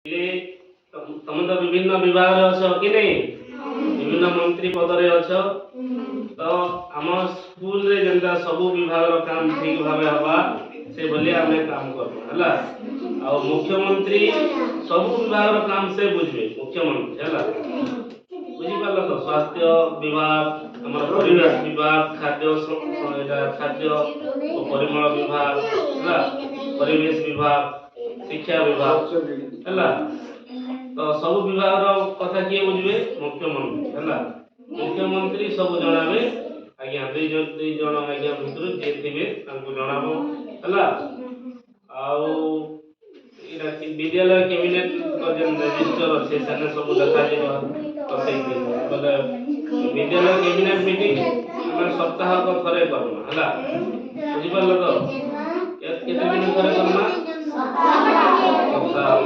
ତମେ ତ ବିଭିନ୍ନ ବିଭାଗରେ ଅଛ କି ନାହିଁ, ବିଭିନ୍ନ ମନ୍ତ୍ରୀ ପଦରେ ଅଛ। ତ ଆମ ସ୍କୁଲରେ ଯେନ୍ତା ସବୁ ବିଭାଗର କାମ ଠିକ ଭାବେ ହବା ସେ ଭଳି ଆମେ କାମ କରବୁ ହେଲା। ଆଉ ମୁଖ୍ୟମନ୍ତ୍ରୀ ସବୁ ବିଭାଗର କାମ ସେ ବୁଝିବେ, ମୁଖ୍ୟମନ୍ତ୍ରୀ ହେଲା। ବୁଝିପାରିଲ ତ? ସ୍ୱାସ୍ଥ୍ୟ ବିଭାଗ, ଆମର ପରିବେଶ ବିଭାଗ, ଖାଦ୍ୟ ଓ ପରିମଳ ବିଭାଗ ହେଲା, ପରିବେଶ ବିଭାଗ, ଶିକ୍ଷା ବିଭାଗ ହେଲା। ତ ସବୁ ବିଭାଗର କଥା କିଏ ବୁଝିବେ? ମୁଖ୍ୟମନ୍ତ୍ରୀ ହେଲା। ମୁଖ୍ୟମନ୍ତ୍ରୀ ସବୁ ଜଣାବେ। ଆଜ୍ଞା ଦୁଇ ଜଣ ଆଜ୍ଞା ଭିତରୁ ଯିଏ ଥିବେ ତାଙ୍କୁ ଜଣାବ ହେଲା। ଆଉ ଏଇଟା ବିଦ୍ୟାଳୟ କ୍ୟାବିନେଟ୍ ଯେନ୍ ରେଜିଷ୍ଟର ଅଛି ସେନେ ସବୁ ଲେଖାଯିବ। ତ ସେଇଠି ବୋଲେ ବିଦ୍ୟାଳୟ କ୍ୟାବିନେଟ୍ ମିଟିଂ ଆମେ ସପ୍ତାହକ ଥରେ କରମା ହେଲା। ବୁଝିପାରିଲ ତ? କେତେ ଦିନ ଥରେ କରମା? ସପ୍ତାହକ